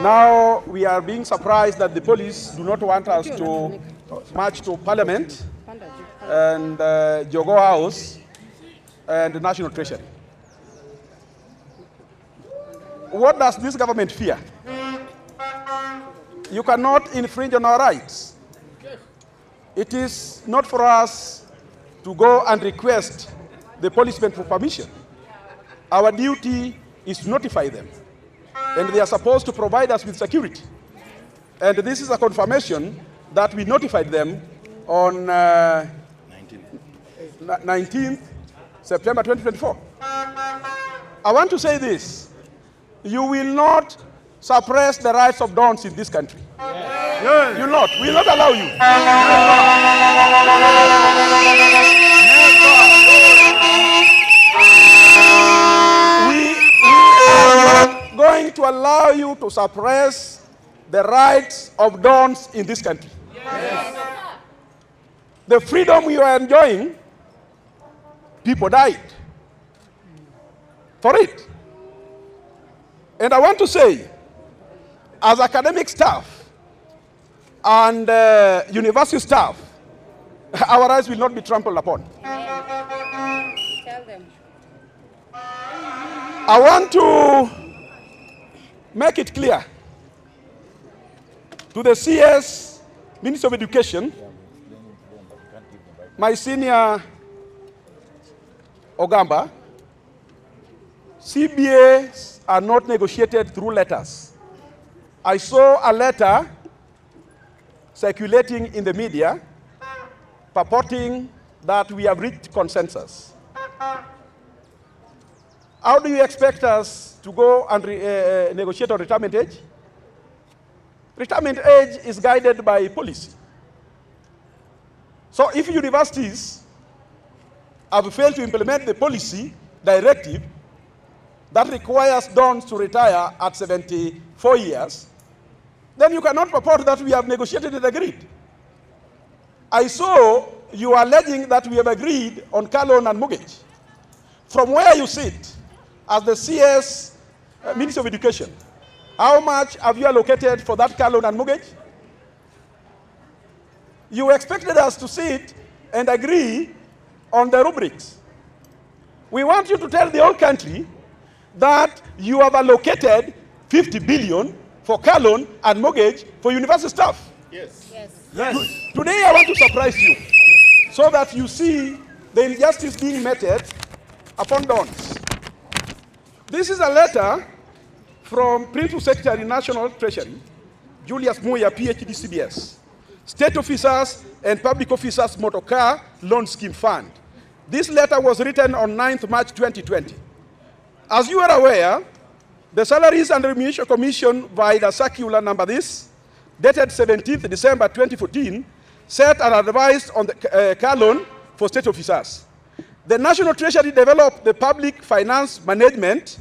Now we are being surprised that the police do not want us to march to Parliament and Jogo House and the National Treasury. What does this government fear? You cannot infringe on our rights. It is not for us to go and request the policemen for permission. Our duty is to notify them, and they are supposed to provide us with security. And this is a confirmation that we notified them on 19th September 2024. I want to say this: you will not suppress the rights of dons in this country. Yes. You will not. We will not allow you. We are not going to allow you to suppress the rights of dons in this country. Yes. The freedom you are enjoying, people died for it. And I want to say, as academic staff and university staff, our rights will not be trampled upon. Tell them. I want to make it clear to the CS, Minister of Education, my senior Ogamba, CBAs are not negotiated through letters. I saw a letter circulating in the media purporting that we have reached consensus. How do you expect us to go and negotiate on retirement age? Retirement age is guided by policy. So if universities have failed to implement the policy directive that requires dons to retire at 74 years, then you cannot purport that we have negotiated and agreed. I saw you are alleging that we have agreed on car loan and mortgage. From where you sit as the CS Minister of Education, how much have you allocated for that car loan and mortgage? You expected us to sit and agree on the rubrics. We want you to tell the whole country that you have allocated 50 billion for car loan and mortgage for university staff. Yes. Yes. Today I want to surprise you so that you see the injustice being meted upon dons. This is a letter from Principal Secretary National Treasury, Julius Muya, PhD, CBS, State Officers and Public Officers Motor Car Loan Scheme Fund. This letter was written on 9th March 2020. As you are aware, the Salaries and Remuneration Commission, via the circular number this, dated 17th December 2014, set an advice on the car loan for state officers. The National Treasury developed the Public Finance Management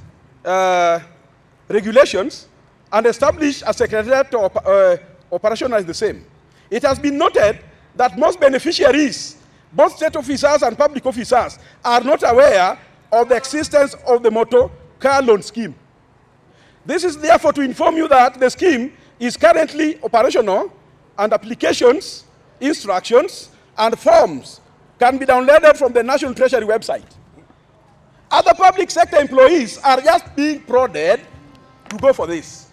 regulations and established a secretariat to operationalize the same. It has been noted that most beneficiaries, both state officers and public officers, are not aware of the existence of the motor car loan scheme. This is therefore to inform you that the scheme is currently operational and applications, instructions, and forms can be downloaded from the National Treasury website. Other public sector employees are just being prodded to go for this.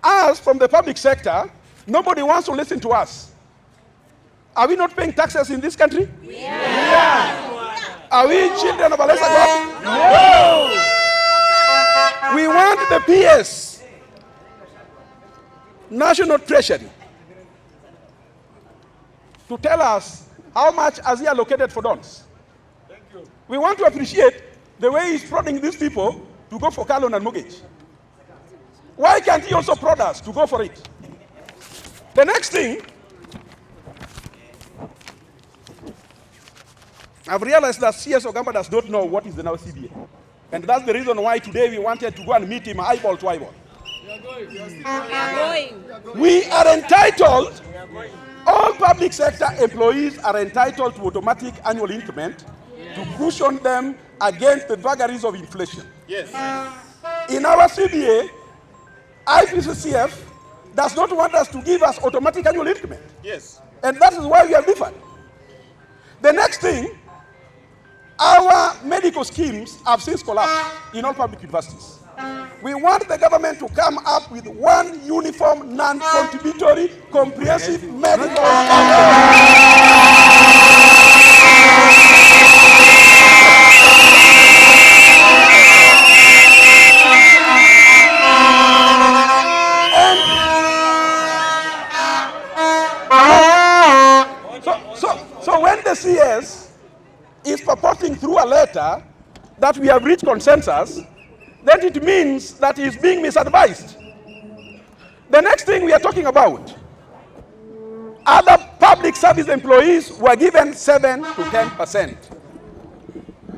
Us, from the public sector, nobody wants to listen to us. Are we not paying taxes in this country? Yeah. Are we children of a lesser God? No. We want the PS, National Treasury, to tell us how much has he allocated for dons. Thank you. We want to appreciate the way he's prodding these people to go for car loan and mortgage. Why can't he also prod us to go for it? The next thing, I've realized that CS Ogamba does not know what is the now CBA. And that's the reason why today we wanted to go and meet him eyeball to eyeball. We are entitled, all public sector employees are entitled to automatic annual increment to cushion them against the vagaries of inflation. Yes. In our CBA, IPCCF does not want us to give us automatic annual increment. Yes. And that is why we have differed. The next thing, our medical schemes have since collapsed in all public universities. We want the government to come up with one uniform, non-contributory, comprehensive medical So when the CS is purporting through a letter that we have reached consensus, then it means that he is being misadvised. The next thing we are talking about, other public service employees were given 7 to 10%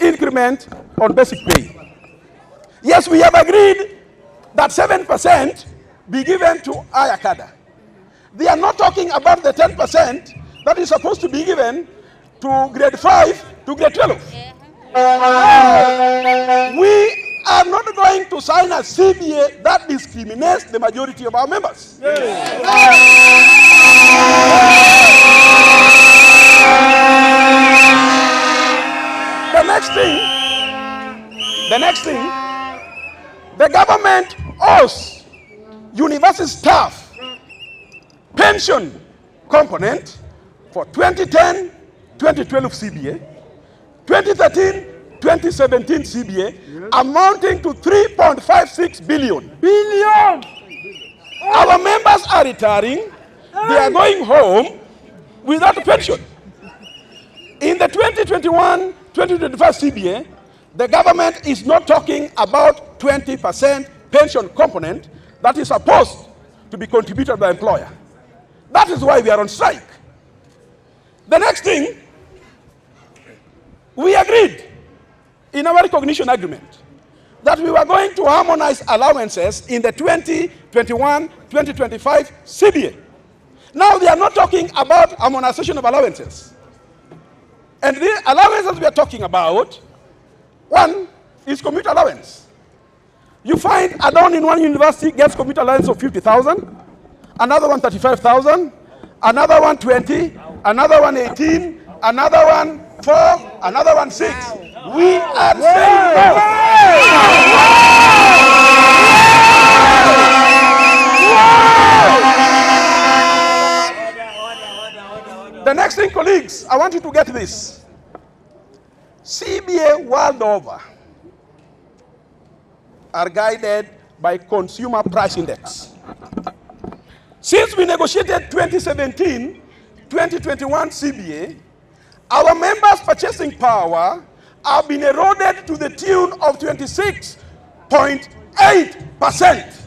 increment on basic pay. Yes, we have agreed that 7% be given to higher cadre. They are not talking about the 10% that is supposed to be given to grade 5 to grade 12. We are not going to sign a CBA that discriminates the majority of our members. The next thing, the government owes university staff pension component for 2010-2012 CBA, 2013-2017 CBA, amounting to 3.56 billion. Our members are retiring. They are going home without pension. In the 2021-2025 CBA, the government is not talking about 20% pension component that is supposed to be contributed by employer. That is why we are on strike. The next thing, we agreed in our recognition agreement that we were going to harmonize allowances in the 2021-2025 CBA. Now they are not talking about harmonization of allowances. And the allowances we are talking about, one is commuter allowance. You find a don in one university gets commuter allowance of 50,000, another one 35,000, another one 20, another one 18, another one 4, another one 6. We are saying no. The next thing, colleagues, I want you to get this. CBA world over are guided by consumer price index. Since we negotiated 2017-2021 CBA, our members' purchasing power have been eroded to the tune of 26.8%.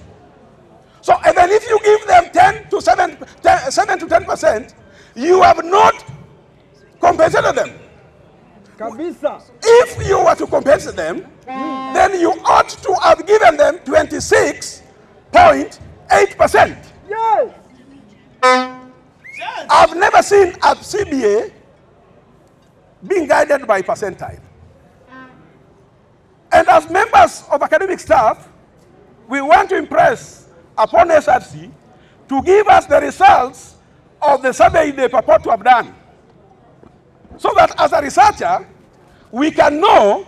So even if you give them 7 to 10%, you have not compensated them. Kabisa. If you were to compensate them, then you ought to have given them 26.8%. Yes. I've never seen a CBA being guided by percentile. And as members of academic staff, we want to impress upon SRC to give us the results of the survey they purport to have done, so that as a researcher, we can know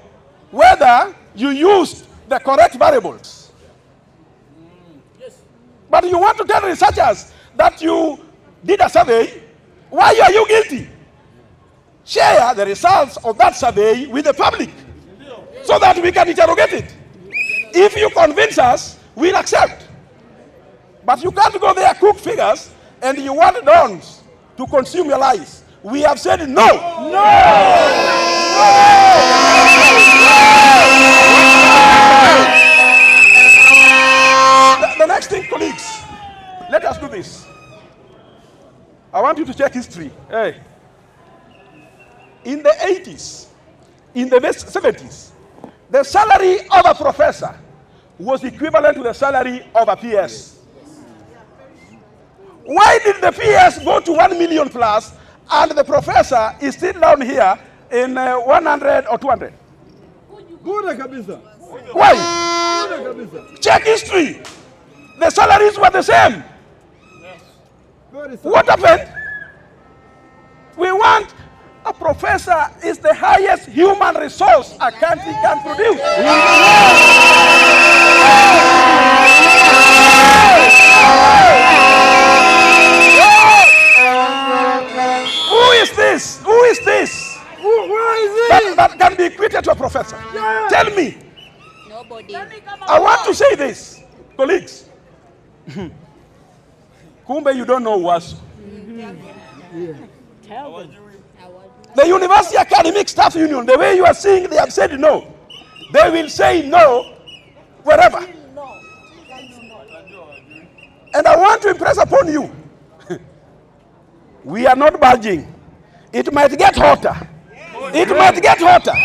whether you used the correct variables. Yes. But you want to tell researchers that you did a survey, why are you guilty? Share the results of that survey with the public so that we can interrogate it. If you convince us, we'll accept. But you can't go there, cook figures, and you want dons to consume your lies. We have said no. No! The next thing, colleagues, let us do this. I want you to check history. Hey. In the 80s, in the 70s, the salary of a professor was equivalent to the salary of a PS. Why did the PS go to 1 million plus and the professor is still down here in 100 or 200? Bure kabisa. Why? Bure kabisa. Check history. the salaries were the same. What happened? We want a professor is the highest human resource a country can produce. Who is this? Who is this? Where is it? That can be equated to a professor. Yeah. Tell me. Nobody. I want to say this, colleagues. Kumbe, you don't know WASU. Tell them. The University Academic Staff Union, the way you are seeing, they have said no. They will say no wherever. And I want to impress upon you, we are not budging. It might get hotter. It might get hotter.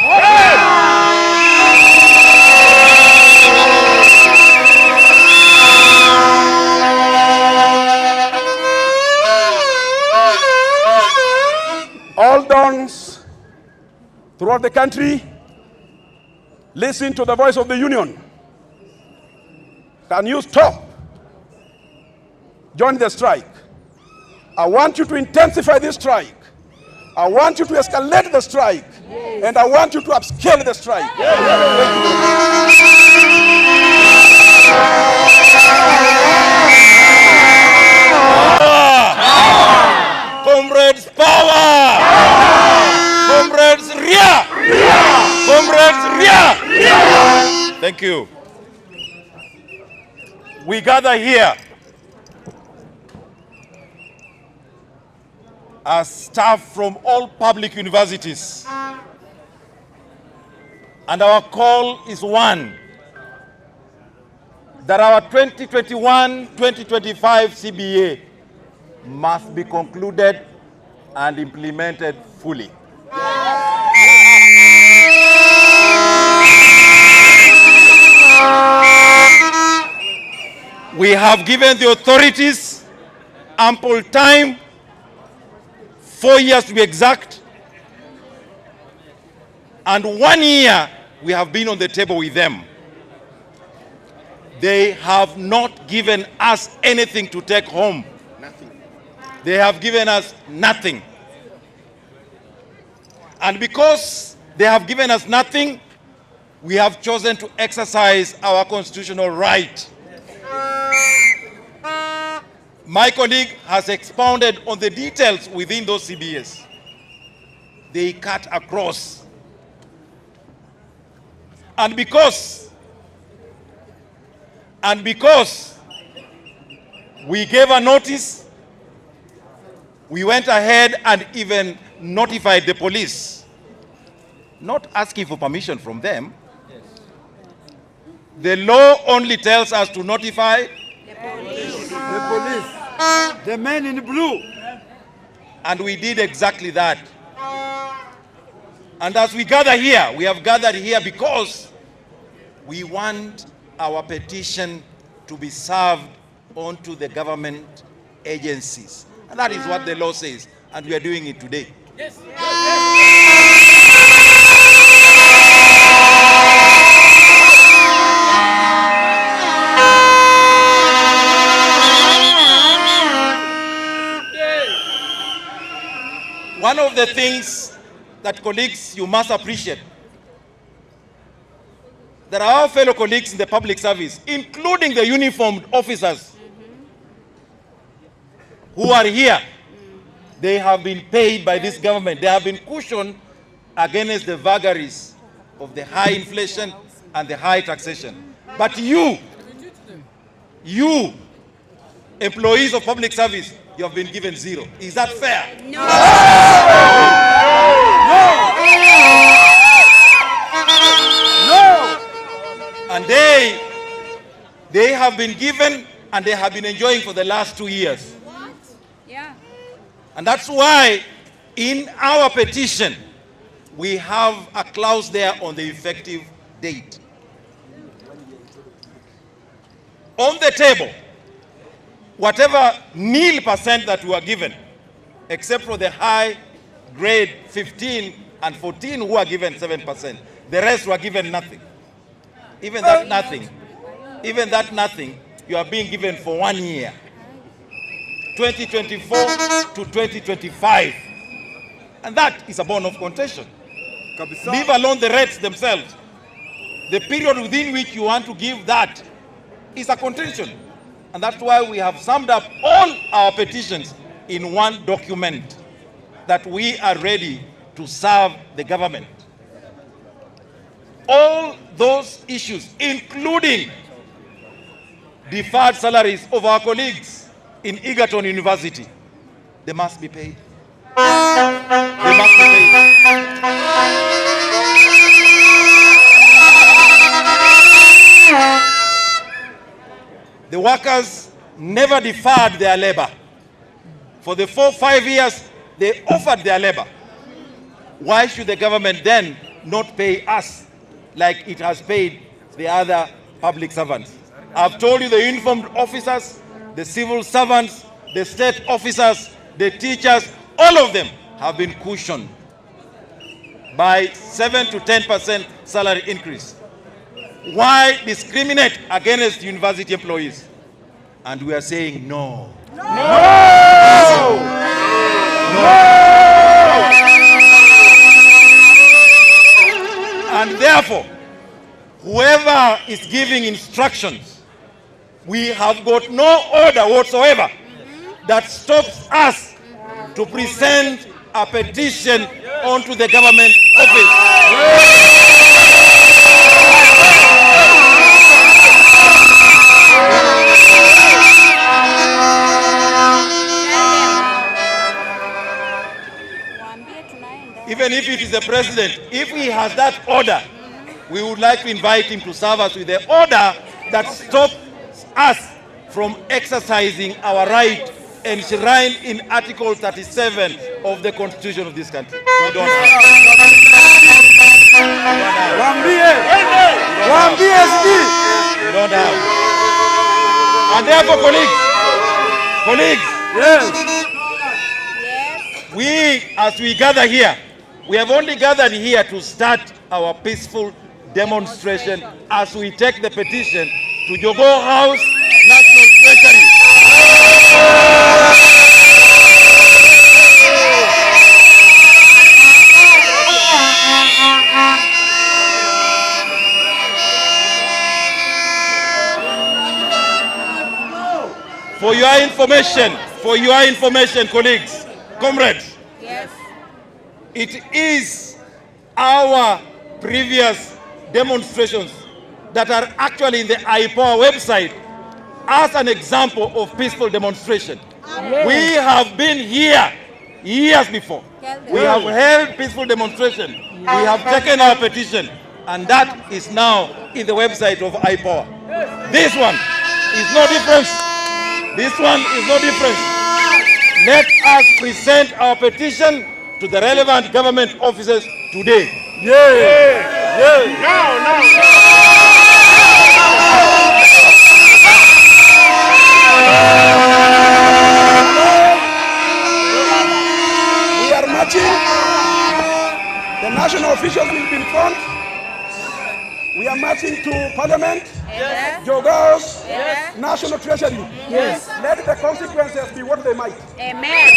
All dons throughout the country, listen to the voice of the union. Can you stop? Join the strike. I want you to intensify this strike. I want you to escalate the strike. And I want you to upscale the strike. Comrades, power! Comrades, Ria! Comrades, Ria! Thank you. We gather here as staff from all public universities. And our call is one, that our 2021-2025 CBA must be concluded and implemented fully. We have given the authorities ample time, 4 years to be exact, and 1 year we have been on the table with them. They have not given us anything to take home. They have given us nothing. And because they have given us nothing, we have chosen to exercise our constitutional right. My colleague has expounded on the details within those CBAs. They cut across. And because we gave a notice, we went ahead and even notified the police, not asking for permission from them. Yes. The law only tells us to notify The police. The men in blue. and we did exactly that. And as we gather here, we have gathered here because we want our petition to be served onto the government agencies. And that is what the law says, and we are doing it today. Yes. One of the things that, colleagues, you must appreciate, that our fellow colleagues in the public service, including the uniformed officers who are here, they have been paid by this government. They have been cushioned against the vagaries of the high inflation and the high taxation. But you, employees of public service, you have been given zero. Is that fair? No. And they have been given and they have been enjoying for the last 2 years. What? Yeah. And that's why in our petition, we have a clause there on the effective date. On the table, whatever nil% that we are given, except for the high grade 15 and 14 who are given 7%, the rest were given nothing. Even that nothing you are being given for 1 year, 2024 to 2025. And that is a bone of contention. Leave alone the rates themselves. The period within which you want to give that is a contention. And that's why we have summed up all our petitions in one document, that we are ready to serve the government. All those issues, including deferred salaries of our colleagues in Egerton University, they must be paid. They must be paid. The workers never deferred their labor. For the 4-5 years, they offered their labor. Why should the government then not pay us like it has paid the other public servants? I've told you, the uniformed officers, the civil servants, the state officers, the teachers, all of them have been cushioned by 7 to 10% salary increase. Why discriminate against university employees? And we are saying no. No! No! And therefore, whoever is giving instructions, we have got no order whatsoever that stops us to present a petition onto the government office. Even if it is the president, if he has that order, we would like to invite him to serve us with the order that stops us from exercising our right enshrined in Article 37 of the Constitution of this country. We don't have. We don't have. And therefore, colleagues, Yes. as we gather here, we have only gathered here to start our peaceful demonstration as we take the petition to Jogoo House, National Treasury. For your information, colleagues, comrades, Yes. it is our previous demonstrations that are actually in the IPOA website as an example of peaceful demonstration. We have been here years before. We have held peaceful demonstration. We have taken our petition, and that is now in the website of IPOA. This one is no difference. This one is no difference. Let us present our petition to the relevant government officers today. We are marching. The national officials will be in front. We are marching to Parliament, Jogoo House, National Treasury. Yes. Let the consequences be what they might. Amen.